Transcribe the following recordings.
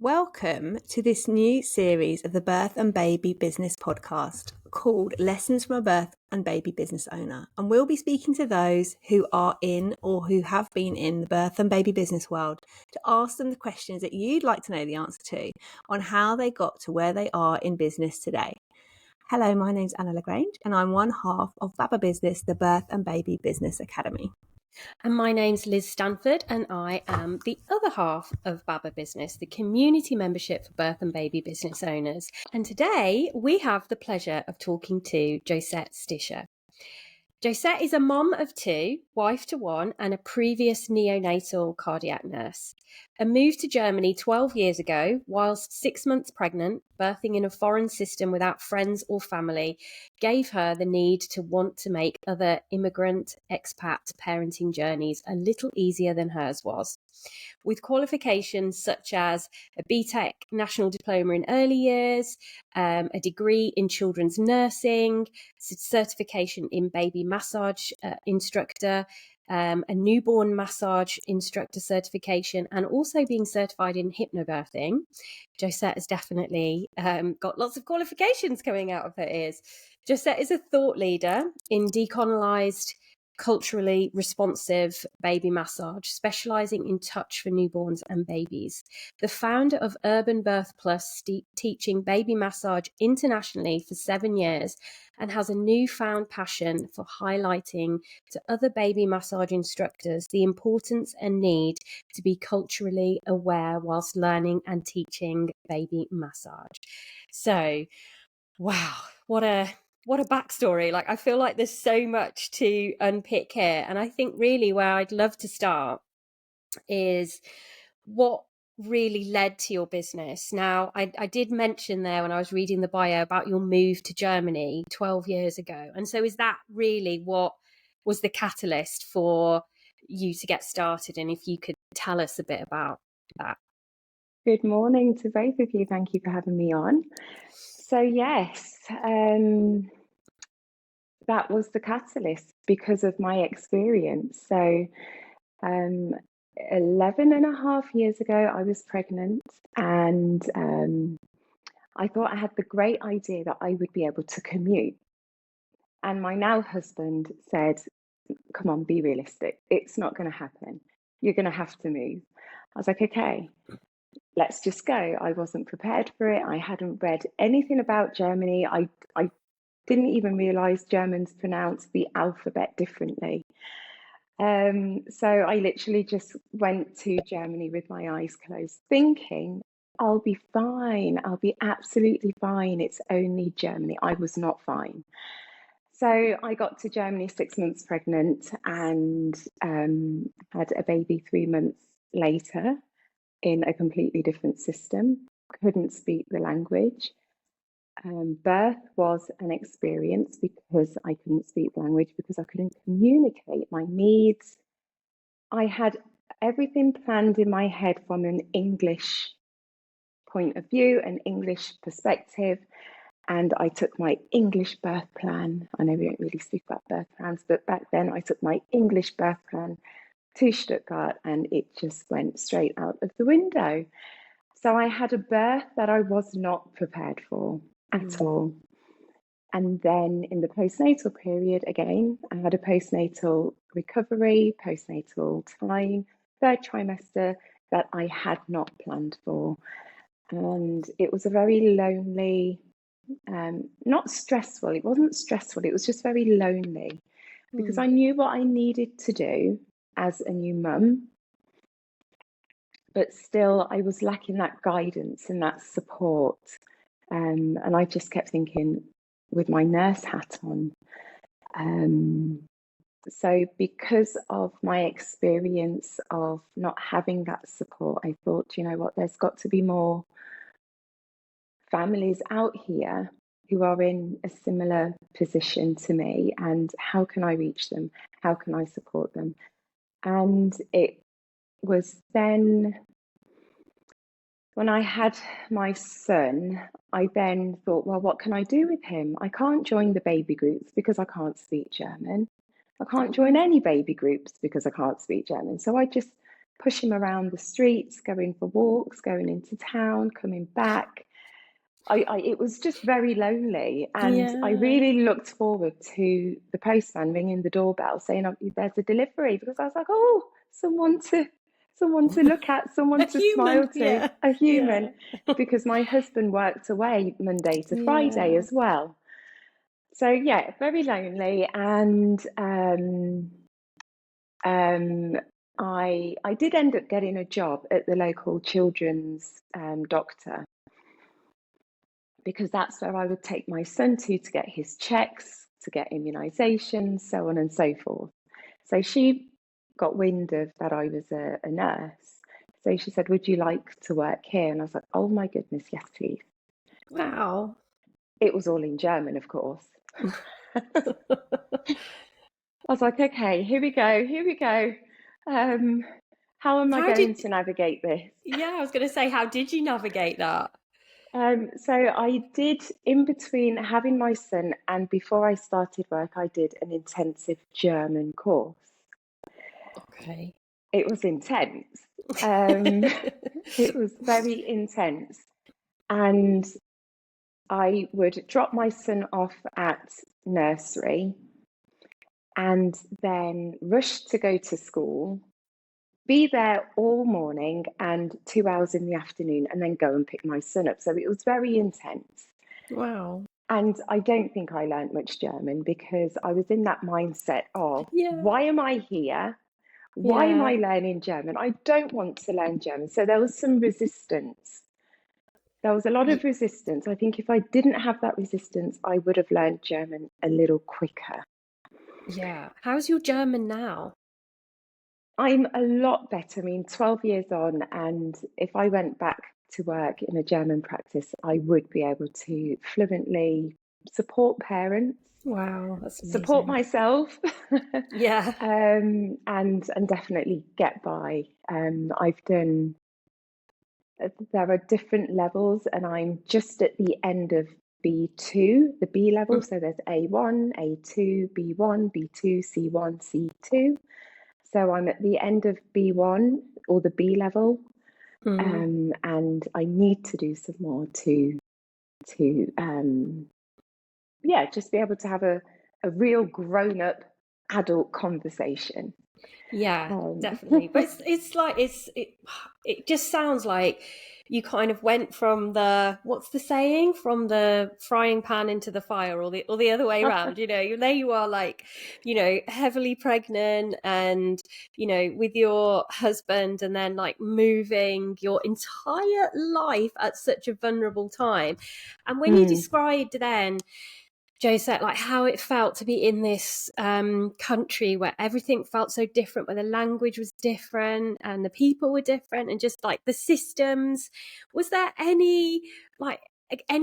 Welcome to this new series of the Birth and Baby Business podcast called Lessons from a Birth and Baby Business Owner. And we'll be speaking to those who are in or who have been in the birth and baby business world to ask them the questions that you'd like to know the answer to on how they got to where they are in business today. Hello, my name's Anna LaGrange and I'm one half of Baba Business, the Birth and Baby Business Academy. And my name's Liz Stanford, and I am the other half of Baba Business, the community membership for birth and baby business owners. And today we have the pleasure of talking to Josette Sticher. Josette is a mom of two, wife to one, and a previous neonatal cardiac nurse. A move to Germany 12 years ago, whilst 6 months pregnant, birthing in a foreign system without friends or family, gave her the need to want to make other immigrant, expat parenting journeys a little easier than hers was. With qualifications such as a BTEC National Diploma in Early Years, a degree in children's nursing, certification in baby massage instructor, a newborn massage instructor certification, and also being certified in hypnobirthing. Josette has definitely got lots of qualifications coming out of her ears. Josette is a thought leader in decolonised, culturally responsive baby massage, specialising in touch for newborns and babies. The founder of Urban Birth Plus, teaching baby massage internationally for 7 years, and has a newfound passion for highlighting to other baby massage instructors the importance and need to be culturally aware whilst learning and teaching baby massage. So, wow, what a backstory. Like, I feel like there's so much to unpick here. And I think really where I'd love to start is what really led to your business. Now, I did mention there when I was reading the bio about your move to Germany 12 years ago. And so is that really what was the catalyst for you to get started? And if you could tell us a bit about that. Good morning to both of you. Thank you for having me on. So yes, that was the catalyst because of my experience. So 11 and a half years ago, I was pregnant, and I thought I had the great idea that I would be able to commute. And my now husband said, come on, be realistic. It's not going to happen. You're going to have to move. I was like, okay, let's just go. I wasn't prepared for it. I hadn't read anything about Germany. I didn't even realize Germans pronounce the alphabet differently. So I literally just went to Germany with my eyes closed, thinking, I'll be fine. I'll be absolutely fine. It's only Germany. I was not fine. So I got to Germany 6 months pregnant and had a baby 3 months later in a completely different system. Couldn't speak the language. Birth was an experience because I couldn't speak the language, because I couldn't communicate my needs. I had everything planned in my head from an English point of view, an English perspective. And I took my English birth plan. I know we don't really speak about birth plans, but back then I took my English birth plan to Stuttgart and it just went straight out of the window. So I had a birth that I was not prepared for at all. And then in the postnatal period, again, I had a postnatal recovery, postnatal time, third trimester that I had not planned for. And it was a very lonely, not stressful. It wasn't stressful. It was just very lonely because I knew what I needed to do as a new mum, but still I was lacking that guidance and that support. And I just kept thinking with my nurse hat on. So because of my experience of not having that support, I thought, you know what, there's got to be more families out here who are in a similar position to me, and how can I reach them? How can I support them? And it was then when I had my son, I then thought, well, what can I do with him? I can't join the baby groups because I can't speak German. I can't join any baby groups because I can't speak German. So I just push him around the streets, going for walks, going into town, coming back. It was just very lonely, and I really looked forward to the postman ringing the doorbell saying, "Oh, there's a delivery," because I was like, "Oh, someone to look at, someone to smile to, a human," because my husband worked away Monday to Friday as well. So yeah, very lonely, and I did end up getting a job at the local children's doctor, because that's where I would take my son to get his checks, to get immunisations, so on and so forth. So she got wind of that I was a nurse. So she said, "Would you like to work here?" And I was like, "Oh my goodness, yes, please." Wow. It was all in German, of course. I was like, "Okay, here we go. How am I going to navigate this?" Yeah, I was going to say, how did you navigate that? So I did, in between having my son and before I started work, I did an intensive German course. Okay. It was intense. It was very intense. And I would drop my son off at nursery and then rush to go to school, be there all morning and 2 hours in the afternoon, and then go and pick my son up. So it was very intense. Wow. And I don't think I learned much German, because I was in that mindset of, why am I here? Why am I learning German? I don't want to learn German. So there was some resistance. There was a lot of resistance. I think if I didn't have that resistance, I would have learned German a little quicker. Yeah. How's your German now? I'm a lot better. I mean, 12 years on, and if I went back to work in a German practice, I would be able to fluently support parents. Wow, that's amazing. Support myself. Yeah. And definitely get by. There are different levels, and I'm just at the end of B2, the B level. So there's A1, A2, B1, B2, C1, C2. So I'm at the end of B1, or the B level, and I need to do some more to just be able to have a real grown-up adult conversation. Yeah, definitely. But it's like it just sounds like you kind of went from what's the saying, from the frying pan into the fire, or the other way around. There you are, like, heavily pregnant, and with your husband, and then like moving your entire life at such a vulnerable time. And when you described then, Josette, like how it felt to be in this country where everything felt so different, where the language was different and the people were different, and just like the systems, was there any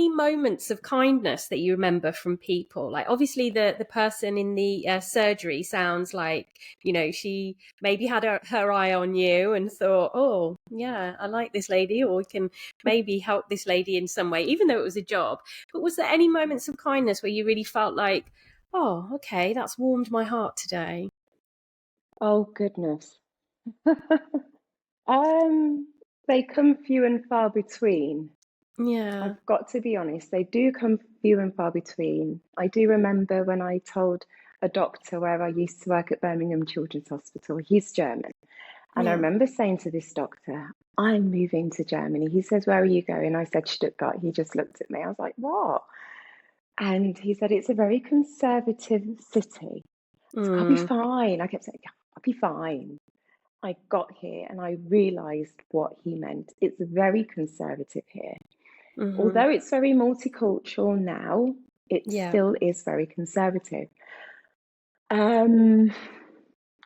moments of kindness that you remember from people? Like, obviously the person in the surgery sounds like, she maybe had her eye on you and thought, oh yeah, I like this lady, or we can maybe help this lady in some way, even though it was a job. But was there any moments of kindness where you really felt like, oh, okay, that's warmed my heart today? Oh goodness. They come few and far between. Yeah. I've got to be honest, they do come few and far between. I do remember when I told a doctor where I used to work at Birmingham Children's Hospital, he's German. And I remember saying to this doctor, "I'm moving to Germany." He says, "Where are you going?" I said, "Stuttgart." He just looked at me. I was like, "What?" And he said, "It's a very conservative city. So I'll be fine." I kept saying, "Yeah, I'll be fine." I got here and I realised what he meant. It's very conservative here. Although it's very multicultural now, it still is very conservative.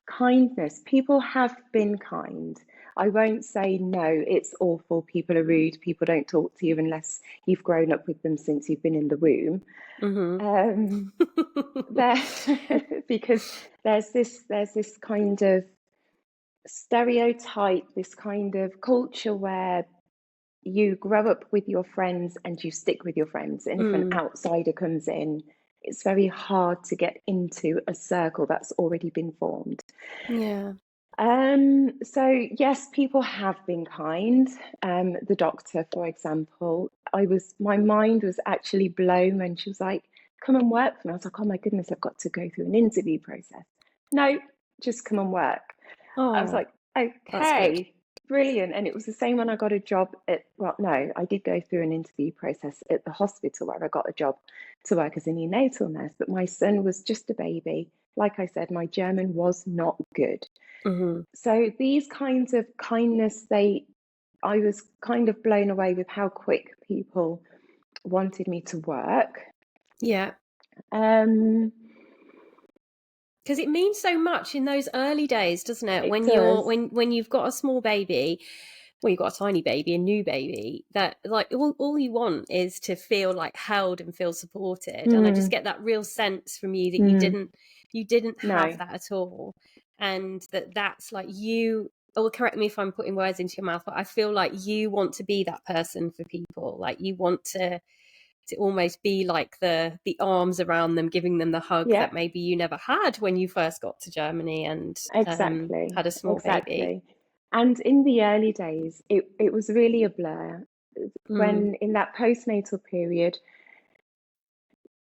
Kindness. People have been kind. I won't say no, it's awful. People are rude. People don't talk to you unless you've grown up with them since you've been in the womb. Because there's this kind of stereotype, this kind of culture where you grow up with your friends and you stick with your friends. And if an outsider comes in, it's very hard to get into a circle that's already been formed. Yeah. So yes, people have been kind. The doctor, for example, my mind was actually blown when she was like, come and work for me. I was like, oh my goodness, I've got to go through an interview process. No, just come and work. I was Oh, like, that's good. okay, brilliant. And it was the same when I got a job well, no, I did go through an interview process at the hospital where I got a job to work as a neonatal nurse, but my son was just a baby. Like I said, my German was not good. Mm-hmm. So these kinds of kindness, I was kind of blown away with how quick people wanted me to work. Yeah. Um, Because it means so much in those early days, doesn't it? it When does. when you've got a small baby, well, you've got a tiny baby, a new baby, that like all you want is to feel like held and feel supported. And I just get that real sense from you that you didn't have No. that at all. And that's like you, or correct me if I'm putting words into your mouth, but I feel like you want to be that person for people. Like you want to almost be like the arms around them, giving them the hug Yeah, that maybe you never had when you first got to Germany and exactly. had a small baby. Exactly. And in the early days, it was really a blur. Mm, When in that postnatal period,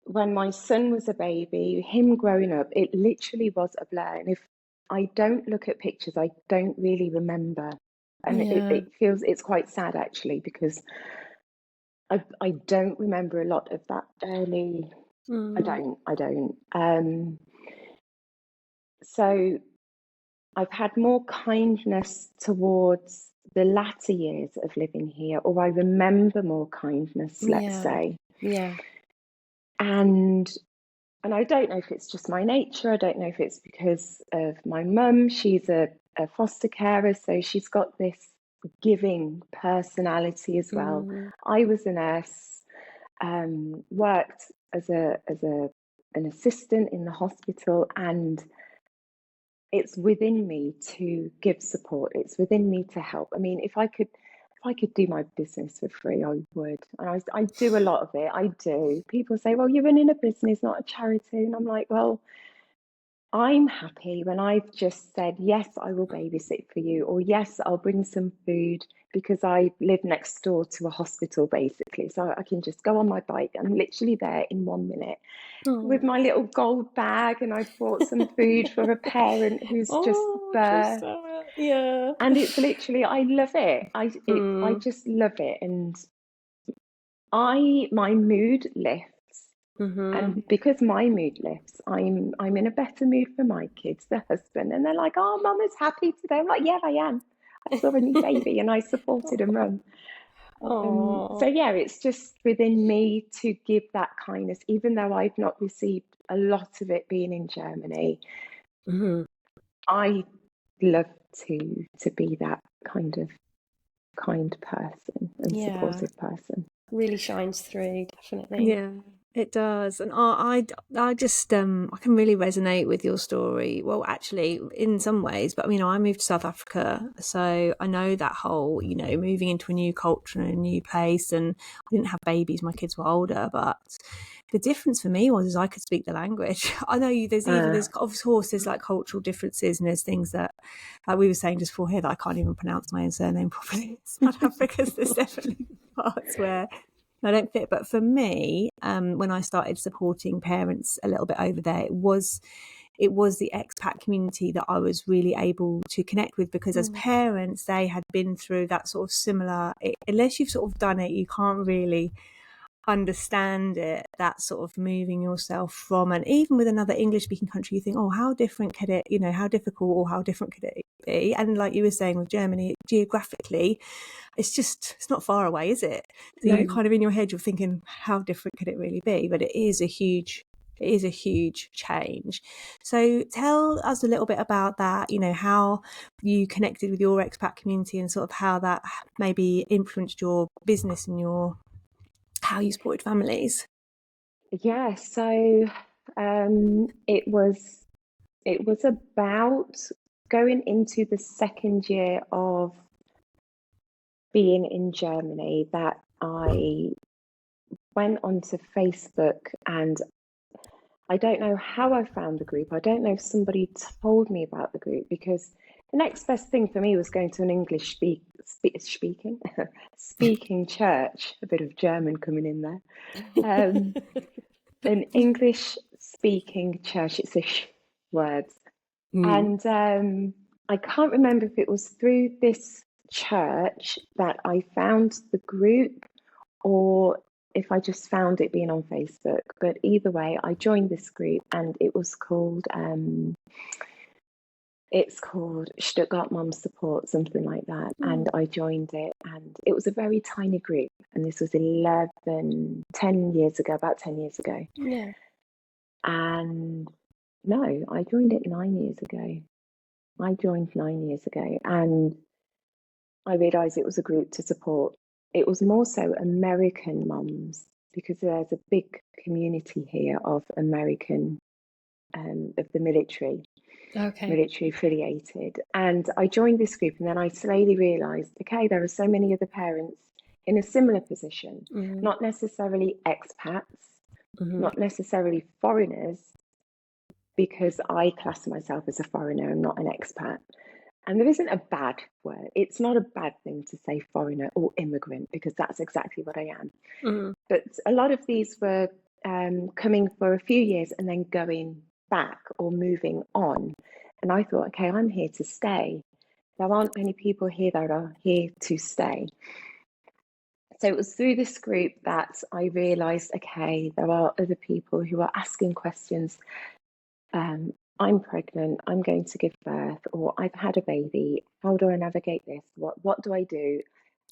when my son was a baby, him growing up, it literally was a blur. And if I don't look at pictures, I don't really remember. And yeah. it's quite sad actually, because I don't remember a lot of that early. Mm, I don't. So I've had more kindness towards the latter years of living here, or I remember more kindness, let's yeah. say. Yeah. And I don't know if it's just my nature. I don't know if it's because of my mum. She's a foster carer, so she's got this giving personality as well. Mm, I was a nurse, worked as an assistant in the hospital, and it's within me to give support. It's within me to help. I mean, if I could do my business for free, I would. And I do a lot of it. I do. People say, well, you're running a business, not a charity. And I'm like, well, I'm happy when I've just said, yes, I will babysit for you, or yes, I'll bring some food because I live next door to a hospital, basically. So I can just go on my bike. I'm literally there in 1 minute with oh. my little gold bag, and I've bought some food for a parent who's just Oh, birthed. Josette. Yeah. And it's literally, I love it. I Mm, just love it. And my mood lifts. mm-hmm. And because my mood lifts, I'm in a better mood for my kids, the husband, and they're like, "Oh, Mum is happy today." I'm like, "Yeah, I am. I saw a new baby, and I supported a mum." So Oh. yeah, it's just within me to give that kindness, even though I've not received a lot of it being in Germany. Mm-hmm. I love to be that kind of kind person and Yeah. supportive person. Really shines through, definitely. Yeah, it does. And I just, I can really resonate with your story. Well, actually, in some ways, but I moved to South Africa. So I know that whole, moving into a new culture and a new place. And I didn't have babies, my kids were older, but the difference for me was I could speak the language. I know there's of course there's like cultural differences, and there's things that, like we were saying just before here, that I can't even pronounce my own surname properly in South Africa. There's definitely parts where I don't fit. But for me, when I started supporting parents a little bit over there, it was the expat community that I was really able to connect with, because as parents, they had been through that sort of similar, unless you've sort of done it, you can't really understand it, that sort of moving yourself from, and even with another English speaking country, you think, oh, how different could it, how difficult or how different could it be? And like you were saying with Germany, geographically, it's not far away, is it? So you No. kind of, in your head, you're thinking, how different could it really be? But it is a huge change. So tell us a little bit about that, how you connected with your expat community and sort of how that maybe influenced your business and how you supported families. Yeah, so it was about going into the second year of being in Germany that I went onto Facebook, and I don't know how I found the group. I don't know if somebody told me about the group, because the next best thing for me was going to an English speaking speaking church. A bit of German coming in there. An English speaking church. It's a words. And I can't remember if it was through this church that I found the group or if I just found it being on Facebook. But either way, I joined this group and it was called it's called Stuttgart Mom Support, something like that. And I joined it and it was a very tiny group. And this was 10 years ago, about 10 years ago. Yeah. And no, I joined it 9 years ago. I joined 9 years ago and I realised it was a group to support. It was more so American mums because there's a big community here of American, of the military affiliated. And I joined this group and then I slowly realised, okay, there are so many other parents in a similar position, not necessarily expats, not necessarily foreigners, because I class myself as a foreigner, I'm not an expat. And there isn't a bad word. It's not a bad thing to say foreigner or immigrant, because that's exactly what I am. But a lot of these were coming for a few years and then going back or moving on. And I thought, okay, I'm here to stay. There aren't many people here that are here to stay. So it was through this group that I realised, okay, there are other people who are asking questions. I'm pregnant, I'm going to give birth, or I've had a baby. How do I navigate this? What do I do?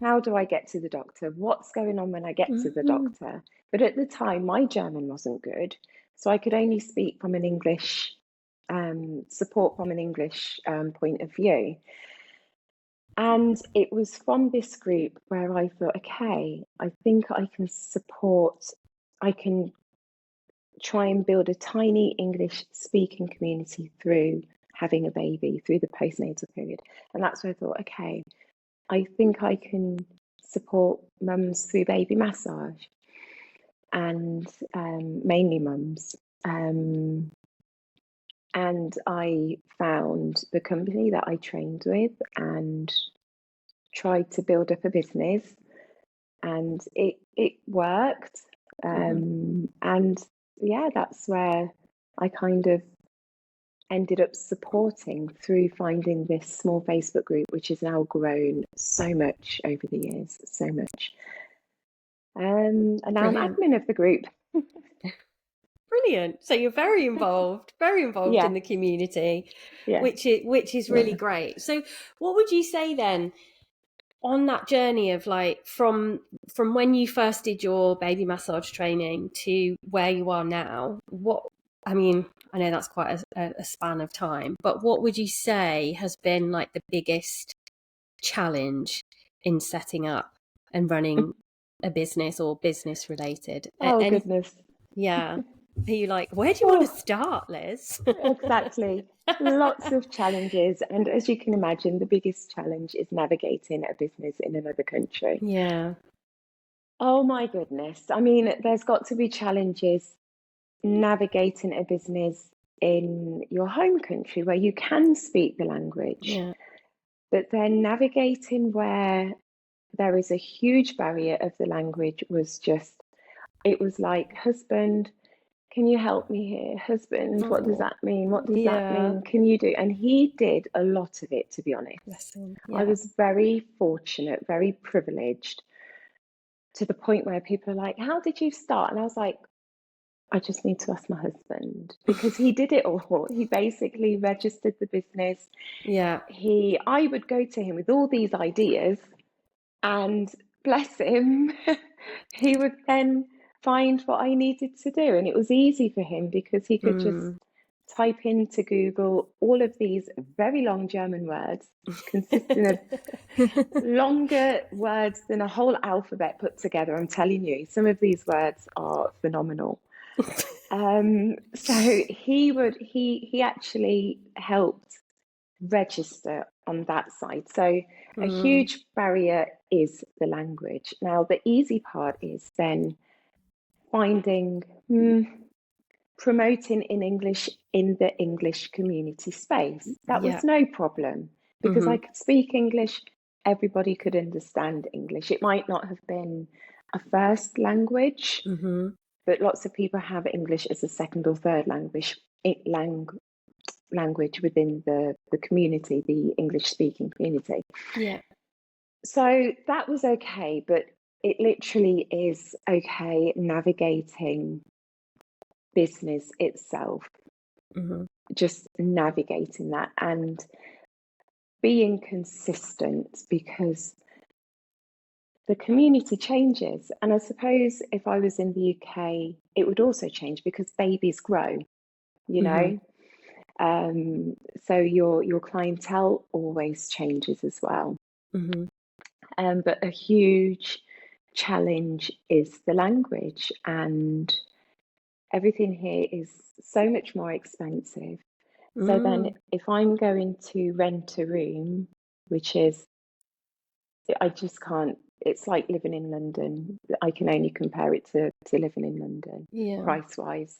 How do I get to the doctor? What's going on when I get to the doctor? But at the time, my German wasn't good. So I could only speak from an English, support from an English point of view. And it was from this group where I thought, okay, I think I can support, I can try and build a tiny English speaking community through having a baby, through the postnatal period. And that's where I thought, okay, I think I can support mums through baby massage and mainly mums. And I found the company that I trained with and tried to build up a business, and it worked. And yeah, that's where I kind of ended up supporting through finding this small Facebook group, which has now grown so much over the years, so much. And now I'm admin of the group. Brilliant. So you're very involved in the community, which is really great. So what would you say then on that journey of like from when you first did your baby massage training to where you are now? I know that's quite a span of time, but what would you say has been like the biggest challenge in setting up and running a business or business related? Goodness. Yeah. Are you like, where do you want to start, Liz? Exactly. Lots of challenges. And as you can imagine, the biggest challenge is navigating a business in another country. Yeah. Oh my goodness. I mean, there's got to be challenges navigating a business in your home country where you can speak the language. Yeah. But then navigating where there is a huge barrier of the language was just, it was like, husband, can you help me here? Husband, what does that mean? What does that mean? Can you do? And he did a lot of it, to be honest. I was very fortunate, very privileged, to the point where people are like, how did you start? And I was like, I just need to ask my husband, because he did it all. He basically registered the business. Yeah. I would go to him with all these ideas, and bless him, he would then find what I needed to do. And it was easy for him because he could just type into Google all of these very long German words, consisting of longer words than a whole alphabet put together. I'm telling you, some of these words are phenomenal. So he actually helped register on that side. So a huge barrier is the language. Now, the easy part is then finding, promoting in English in the English community space. That was no problem. because I could speak English. Everybody could understand English. It might not have been a first language, but lots of people have English as a second or third language within the community, the English speaking community. Yeah. So that was okay, but it literally is okay navigating business itself, just navigating that and being consistent, because the community changes. And I suppose if I was in the UK, it would also change because babies grow, you know. So your clientele always changes as well. But a huge challenge is the language, and everything here is so much more expensive. So then if I'm going to rent a room, which is, I just can't, it's like living in London. I can only compare it to living in London, price wise.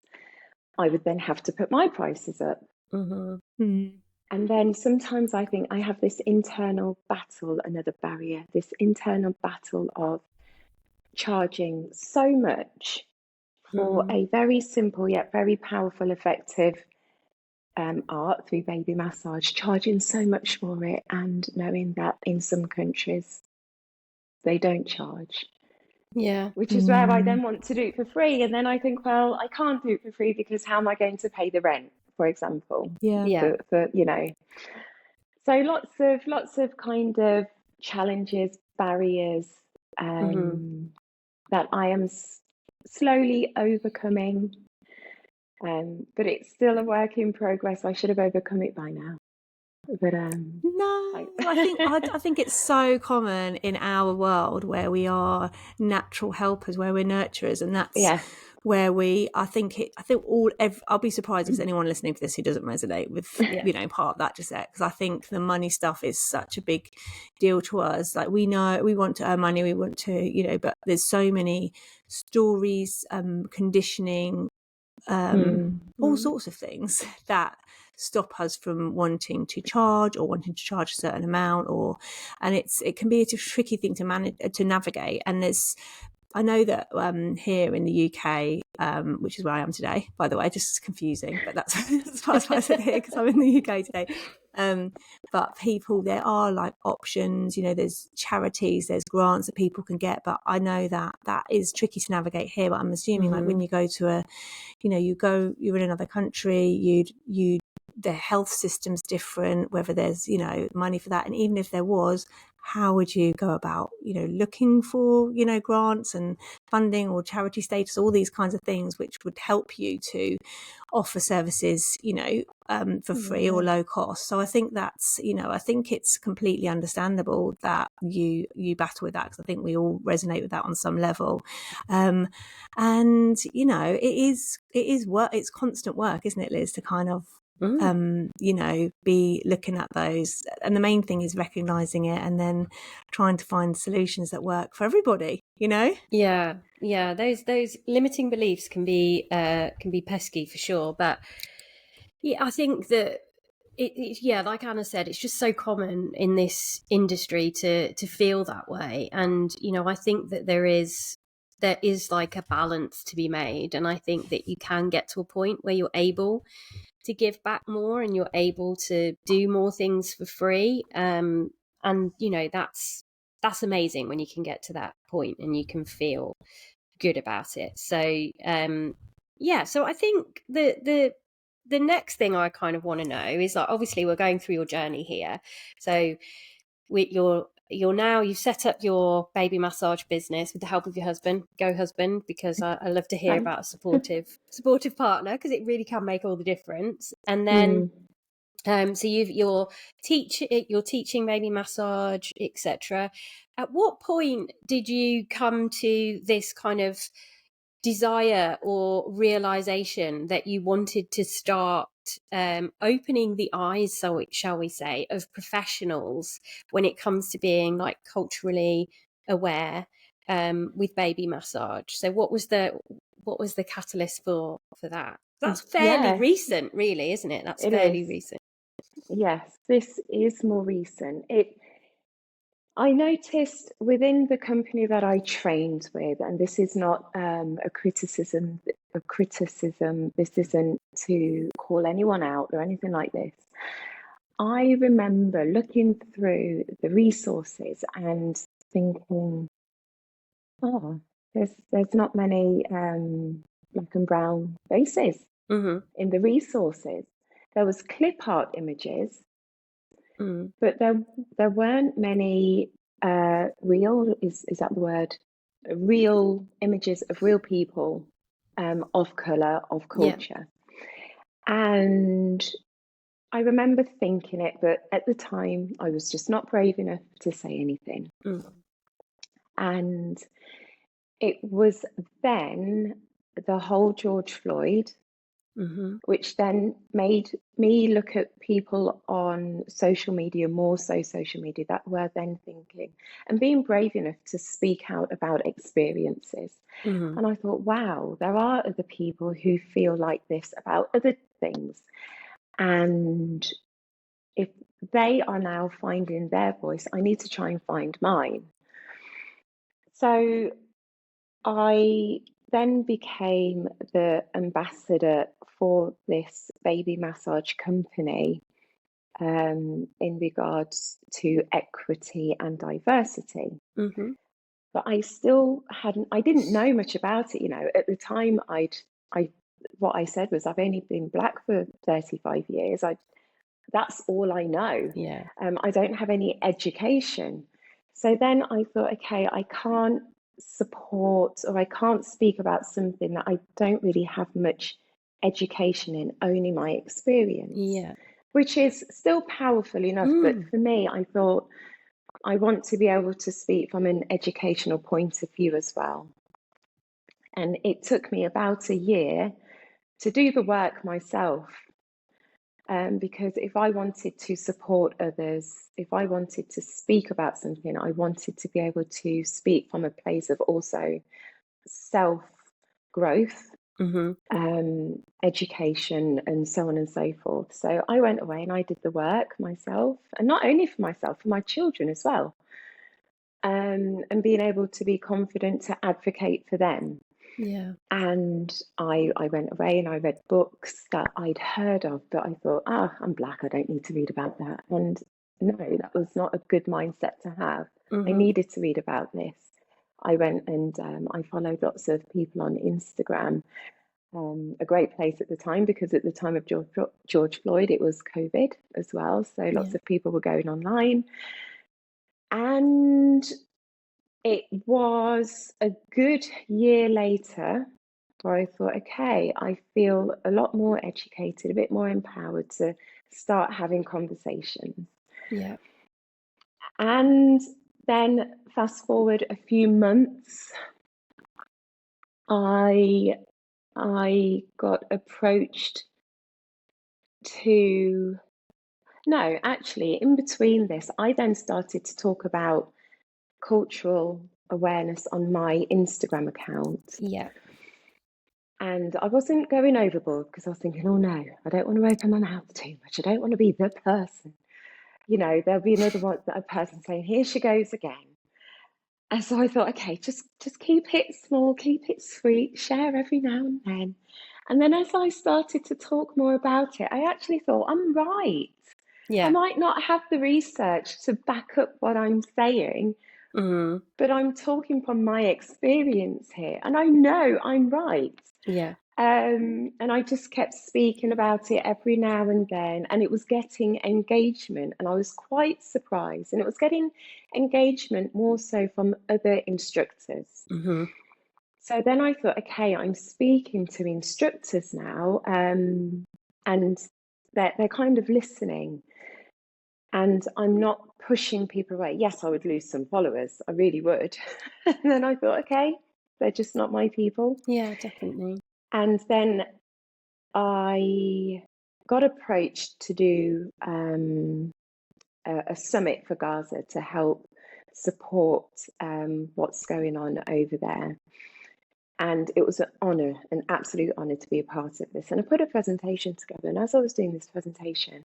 I would then have to put my prices up. And then sometimes I think I have this internal battle, another barrier, this internal battle of charging so much for a very simple yet very powerful, effective art through baby massage, charging so much for it, and knowing that in some countries they don't charge. Yeah. Which is where I then want to do it for free. And then I think, well, I can't do it for free because how am I going to pay the rent, for example? For you know. So lots of kind of challenges, barriers that I am slowly overcoming. But it's still a work in progress. I should have overcome it by now. But no, I think it's so common in our world where we are natural helpers, where we're nurturers, and that's where I'll be surprised if there's anyone listening to this who doesn't resonate with you know, part of that, Josette, because I think the money stuff is such a big deal to us. Like, we know we want to earn money, we want to, you know, but there's so many stories, conditioning, all sorts of things that stop us from wanting to charge or wanting to charge a certain amount, and it can be a tricky thing to manage, to navigate. And I know that here in the UK, which is where I am today, by the way, just confusing, but that's why I said here, because I'm in the UK today. But there are like options, you know, there's charities, there's grants that people can get, but I know that is tricky to navigate here. But I'm assuming like when you go to you're in another country, the health system's different, whether there's, you know, money for that. And even if there was, how would you go about, you know, looking for, you know, grants and funding or charity status, all these kinds of things, which would help you to offer services, you know, for free or low cost. So I think that's, you know, I think it's completely understandable that you battle with that, because I think we all resonate with that on some level. And, you know, it is work. It's constant work, isn't it, Liz, to kind of, you know, be looking at those. And the main thing is recognizing it and then trying to find solutions that work for everybody, you know? Yeah. Those limiting beliefs can be pesky for sure. But yeah, I think that like Anna said, it's just so common in this industry to feel that way. And, you know, I think that there is like a balance to be made. And I think that you can get to a point where you're able to give back more and you're able to do more things for free. And, you know, that's amazing when you can get to that point and you can feel good about it. So, so I think the next thing I kind of want to know is, like, obviously we're going through your journey here. So you've set up your baby massage business with the help of your husband. Go husband, because I love to hear about a supportive partner, because it really can make all the difference. And then so you're teaching baby massage, etc. At what point did you come to this kind of desire or realization that you wanted to start opening the eyes, so shall we say, of professionals when it comes to being like culturally aware with baby massage? So what was the catalyst for that? That's fairly recent, really, isn't it? That's fairly recent. Yes, this is more recent. I noticed within the company that I trained with, and this is not a criticism. This isn't to call anyone out or anything like this. I remember looking through the resources and thinking, oh, there's not many black and brown faces in the resources. There was clip art images, but there weren't many real, is that the word? Real images of real people, of colour, of culture. And I remember thinking it, but at the time I was just not brave enough to say anything. And it was then the whole George Floyd, which then made me look at people on social media, more so social media, that were then thinking and being brave enough to speak out about experiences. And I thought, wow, there are other people who feel like this about other things. And if they are now finding their voice, I need to try and find mine. So I then became the ambassador for this baby massage company in regards to equity and diversity. But I still I didn't know much about it. You know, at the time, what I said was, I've only been black for 35 years. That's all I know. I don't have any education. So then I thought, okay, I can't support or I can't speak about something that I don't really have much education in, only my experience, which is still powerful enough. But for me, I thought I want to be able to speak from an educational point of view as well. And it took me about a year to do the work myself. Because if I wanted to support others, if I wanted to speak about something, I wanted to be able to speak from a place of also self-growth, education, and so on and so forth. So I went away and I did the work myself, and not only for myself, for my children as well. And being able to be confident to advocate for them. And I went away and I read books that I'd heard of, but I thought, I'm black, I don't need to read about that. And no, that was not a good mindset to have. I needed to read about this. I went and I followed lots of people on Instagram, a great place at the time, because at the time of George Floyd, it was COVID as well. So lots of people were going online. And it was a good year later where I thought, okay, I feel a lot more educated, a bit more empowered to start having conversations. And then fast forward a few months, I got approached to, no, actually, in between this, I then started to talk about cultural awareness on my Instagram account. And I wasn't going overboard because I was thinking, oh no, I don't want to open my mouth too much. I don't want to be the person. You know, there'll be another one, a person saying, here she goes again. And so I thought, okay, just keep it small, keep it sweet, share every now and then. And then as I started to talk more about it, I actually thought, I'm right. I might not have the research to back up what I'm saying, but I'm talking from my experience here, and I know I'm right. And I just kept speaking about it every now and then, and it was getting engagement, and I was quite surprised. And it was getting engagement more so from other instructors. So then I thought, okay, I'm speaking to instructors now, and they're kind of listening. And I'm not pushing people away. Yes, I would lose some followers. I really would. And then I thought, okay, they're just not my people. Definitely. And then I got approached to do a summit for Gaza to help support what's going on over there. And it was an honour, an absolute honour to be a part of this. And I put a presentation together. And as I was doing this presentation,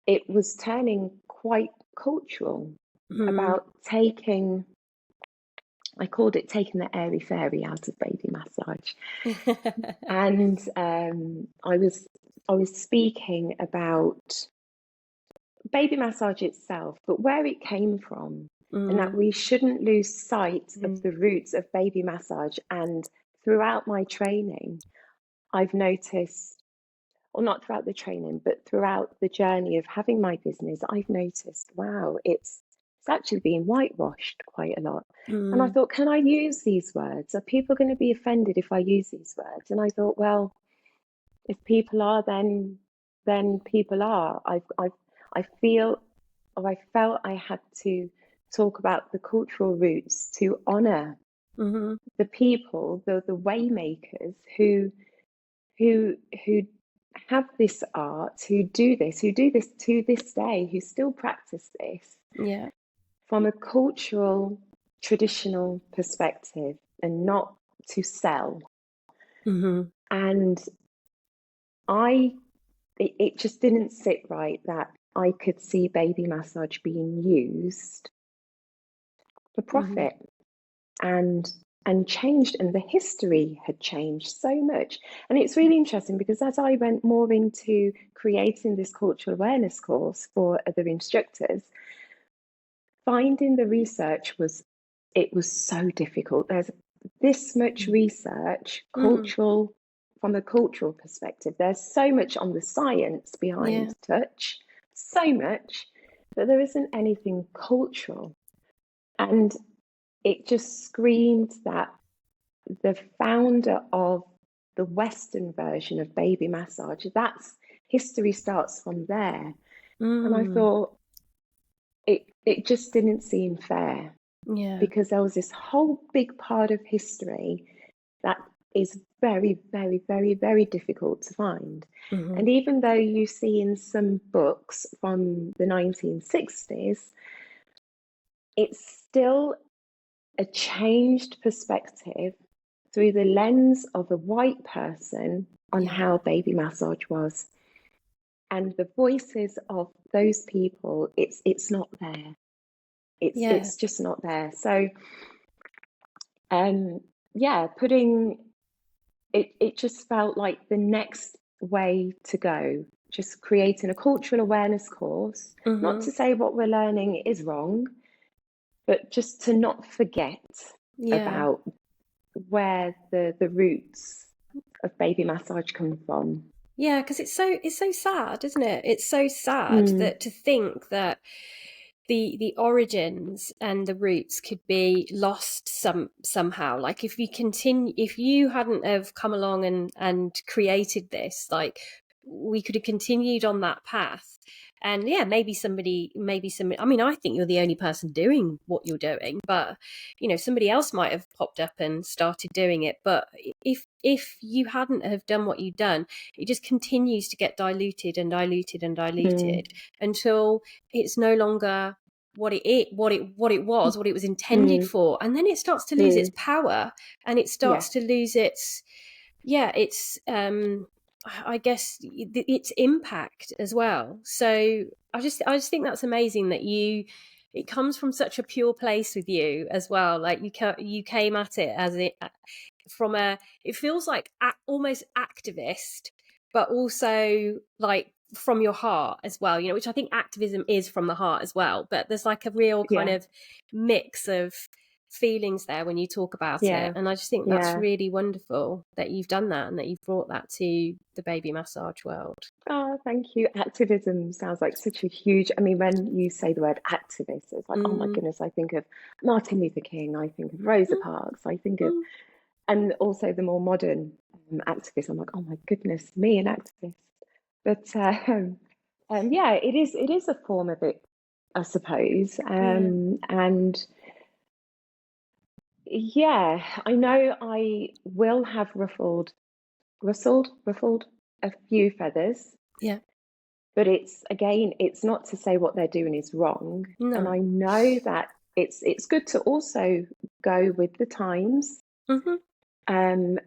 it was turning quite cultural Mm. about taking, I called it taking the airy fairy out of baby massage. And I was speaking about baby massage itself, but where it came from, and that we shouldn't lose sight of the roots of baby massage. And throughout my training, I've noticed, or not throughout the training, but throughout the journey of having my business, I've noticed, wow, it's actually being whitewashed quite a lot. And I thought, can I use these words? Are people going to be offended if I use these words? And I thought, well, if people are, then people are. I feel, or I felt I had to talk about the cultural roots to honour the people, the way makers who have this art, who do this to this day, who still practice this from a cultural, traditional perspective, and not to sell. And it just didn't sit right that I could see baby massage being used for profit and changed, and the history had changed so much. And it's really interesting because as I went more into creating this cultural awareness course for other instructors, finding the research was so difficult. There's this much research, cultural, from a cultural perspective. There's so much on the science behind touch, so much, but there isn't anything cultural. And it just screamed that the founder of the Western version of baby massage, that's history starts from there. And I thought it just didn't seem fair. Because there was this whole big part of history that is very, very, very, very difficult to find. And even though you see in some books from the 1960s, it's still a changed perspective through the lens of a white person on how baby massage was. And the voices of those people, it's not there. It's just not there. So putting it just felt like the next way to go, just creating a cultural awareness course, not to say what we're learning is wrong, but just to not forget about where the roots of baby massage come from. Yeah, because it's so sad, isn't it? It's so sad that to think that the origins and the roots could be lost somehow. Like if you hadn't have come along and created this, like we could have continued on that path. And maybe somebody, I mean, I think you're the only person doing what you're doing, but somebody else might have popped up and started doing it. But if you hadn't have done what you've done, it just continues to get diluted and diluted and diluted until it's no longer what it was intended for, and then it starts to lose its power, and it starts to lose its I guess its impact as well. So I just think that's amazing that it comes from such a pure place with you as well. Like you came at it as it feels like almost activist, but also like from your heart as well, which I think activism is from the heart as well. But there's like a real kind of mix of feelings there when you talk about it, and I just think that's really wonderful that you've done that and that you've brought that to the baby massage world. Oh, thank you. Activism sounds like such a huge, I mean, when you say the word activist, it's like, oh my goodness, I think of Martin Luther King, I think of Rosa Parks, I think of, and also the more modern activists, I'm like, oh my goodness, me, an activist. But it is a form of it, I suppose. And I know I will have ruffled a few feathers. But it's not to say what they're doing is wrong. No. And I know that it's good to also go with the times. And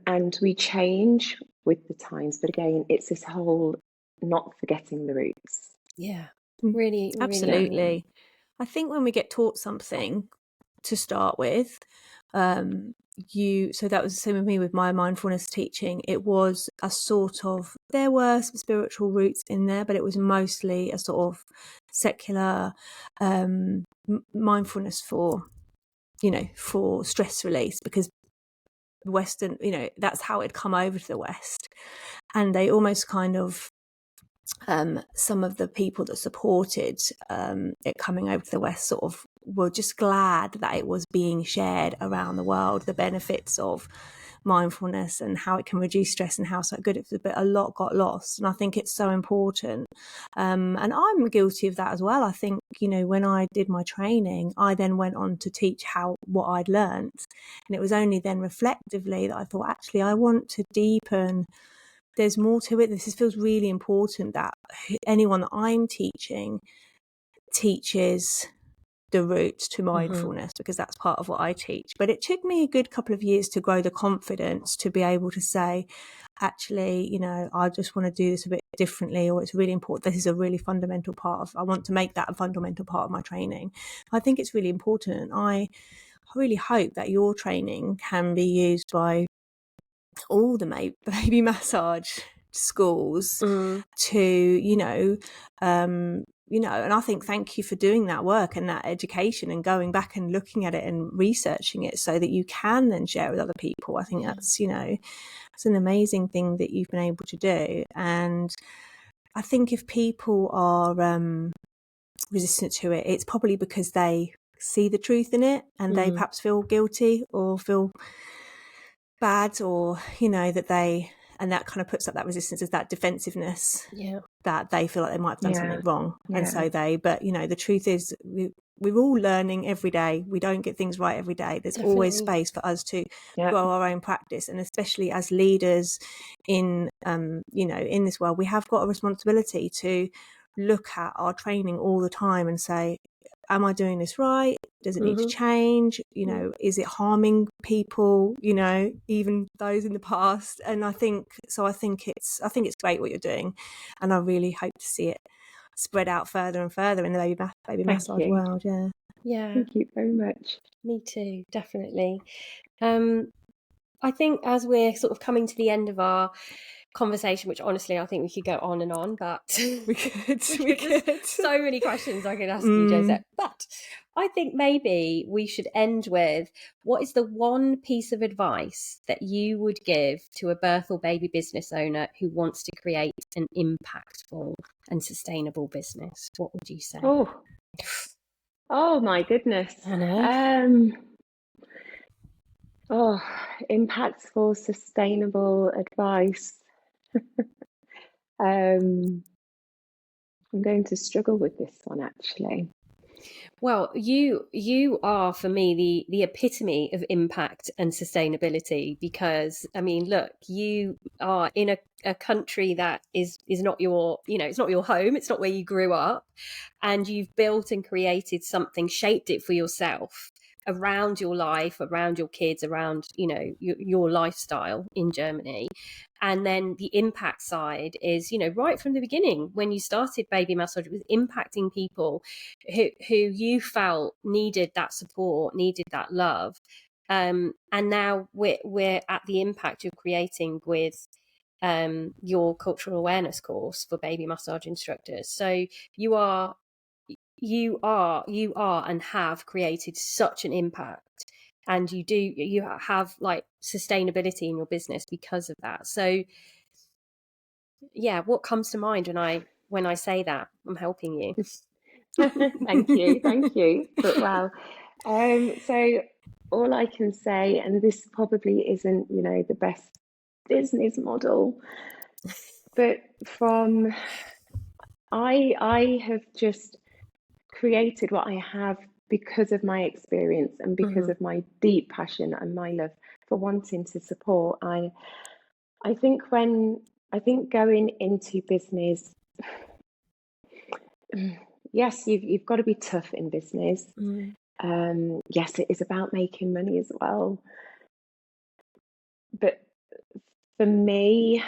we change with the times. But again, it's this whole not forgetting the roots. Really, really. Absolutely. I think when we get taught something to start with, so that was the same with me with my mindfulness teaching. It was a sort of, there were some spiritual roots in there, but it was mostly a sort of secular mindfulness for stress release, because Western, that's how it'd come over to the West. And they almost kind of, some of the people that supported it coming over to the West sort of were just glad that it was being shared around the world, the benefits of mindfulness and how it can reduce stress and how so good it is, but a lot got lost. And I think it's so important. And I'm guilty of that as well. I think, when I did my training, I then went on to teach what I'd learnt. And it was only then reflectively that I thought, actually, I want to deepen. There's more to it. This feels really important that anyone that I'm teaching teaches the roots to mindfulness, because that's part of what I teach. But it took me a good couple of years to grow the confidence to be able to say, actually, I just want to do this a bit differently, or it's really important. This is a really fundamental part of, I want to make that a fundamental part of my training. I think it's really important. I really hope that your training can be used by all the baby massage schools to, and I think thank you for doing that work and that education and going back and looking at it and researching it so that you can then share it with other people. I think that's, it's an amazing thing that you've been able to do. And I think if people are resistant to it, it's probably because they see the truth in it and they perhaps feel guilty or feel bad, or and that kind of puts up that resistance as that defensiveness, that they feel like they might have done something wrong. And so but the truth is we're all learning every day. We don't get things right every day. There's always space for us to grow our own practice, and especially as leaders in in this world, we have got a responsibility to look at our training all the time and say, am I doing this right? Does it need to change? Is it harming people, even those in the past? And I think it's great what you're doing. And I really hope to see it spread out further and further in the baby massage world. Yeah. Thank you very much. Me too, definitely. I think as we're sort of coming to the end of our conversation, which honestly I think we could go on and on, but we could. So many questions I could ask you, Josette. But I think maybe we should end with, what is the one piece of advice that you would give to a birth or baby business owner who wants to create an impactful and sustainable business? What would you say? Oh my goodness. I know. Impactful, sustainable advice. I'm going to struggle with this one, actually. Well, you are, for me, the epitome of impact and sustainability, because I mean, look, you are in a country that is not your, it's not your home, it's not where you grew up, and you've built and created something, shaped it for yourself around your life, around your kids, around your lifestyle in Germany. And then the impact side is, right from the beginning, when you started Baby Massage, it was impacting people who you felt needed that support, needed that love. And now we're at the impact you're creating with your cultural awareness course for baby massage instructors. So you are and have created such an impact, and you have like sustainability in your business because of that. So what comes to mind when I say that? I'm helping you. Thank you. But wow. So all I can say, and this probably isn't, the best business model, but I have just created what I have because of my experience and because of my deep passion and my love for wanting to support. I think going into business, yes, you've got to be tough in business. Yes, it is about making money as well. But for me,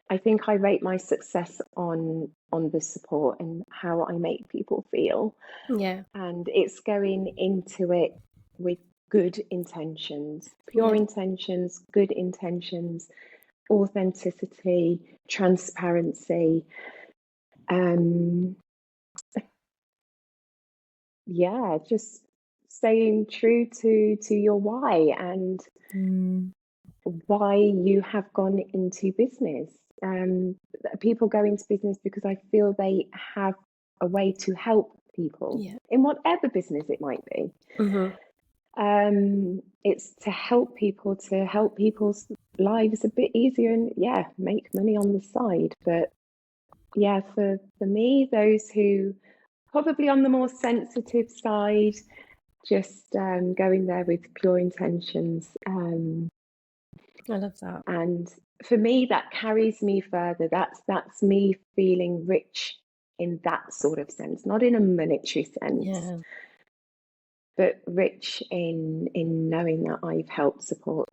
I think I rate my success on the support and how I make people feel. Yeah. And it's going into it with good intentions, pure intentions, good intentions, authenticity, transparency. Yeah, just staying true to your why and why you have gone into business. People go into business because I feel they have a way to help people in whatever business it might be. It's to help people's lives a bit easier and make money on the side. But for me, those who probably on the more sensitive side, just going there with pure intentions. I love that. And for me, that carries me further. That's me feeling rich in that sort of sense, not in a monetary sense, but rich in knowing that I've helped support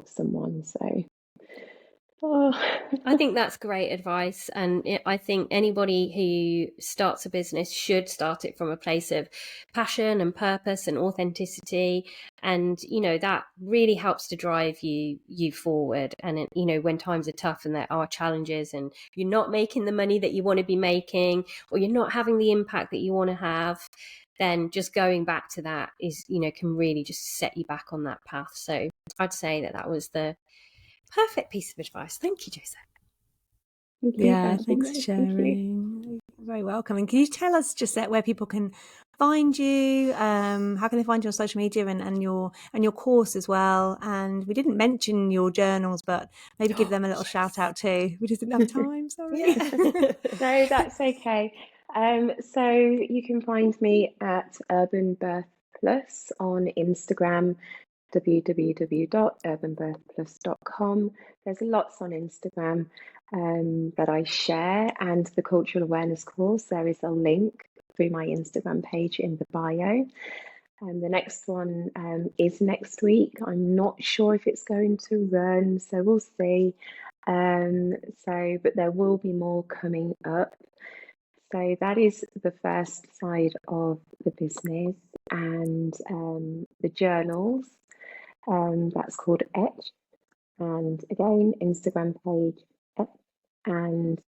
someone. So I think that's great advice. And I think anybody who starts a business should start it from a place of passion and purpose and authenticity. And, that really helps to drive you forward. And, when times are tough and there are challenges and you're not making the money that you want to be making, or you're not having the impact that you want to have, then just going back to that is, can really just set you back on that path. So I'd say that was the perfect piece of advice. Thank you, Josette. Thanks for sharing. You're very welcome. And can you tell us, Josette, where people can find you? How can they find you on social media and your course as well? And we didn't mention your journals, but maybe give them a little shout out too. We just didn't have time. Sorry. No, that's okay. So you can find me at Urban Birth Plus on Instagram, www.urbanbirthplus.com. There's lots on Instagram that I share, and the cultural awareness course, there is a link through my Instagram page in the bio. And the next one is next week. I'm not sure if it's going to run, so we'll see. But there will be more coming up. So that is the first side of the business, and the journals. That's called Etch, and again, Instagram page Etch, and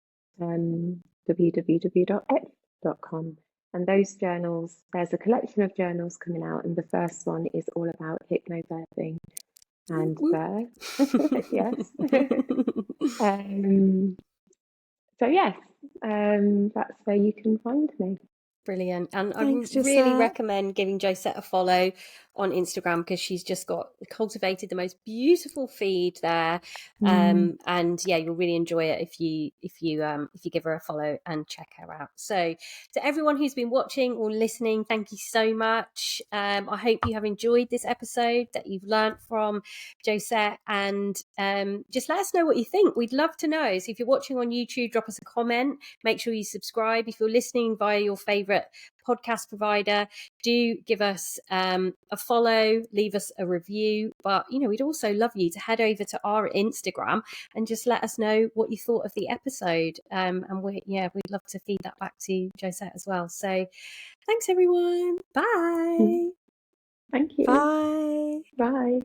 www.etch.com. And those journals, there's a collection of journals coming out, and the first one is all about hypnobirthing and birth. Yes. So yes, that's where you can find me. Brilliant. And Thanks, I really Josette. recommend giving Josette a follow on Instagram, because she's just cultivated the most beautiful feed there. And you'll really enjoy it if you give her a follow and check her out. So to everyone who's been watching or listening, thank you so much. I hope you have enjoyed this episode, that you've learned from Josette, and just let us know what you think. We'd love to know. So if you're watching on YouTube, drop us a comment. Make sure you subscribe. If you're listening via your favorite podcast provider, do give us a follow, leave us a review. But we'd also love you to head over to our Instagram and just let us know what you thought of the episode, and we'd love to feed that back to Josette as well. So thanks everyone. Bye. Thank you. Bye. Bye.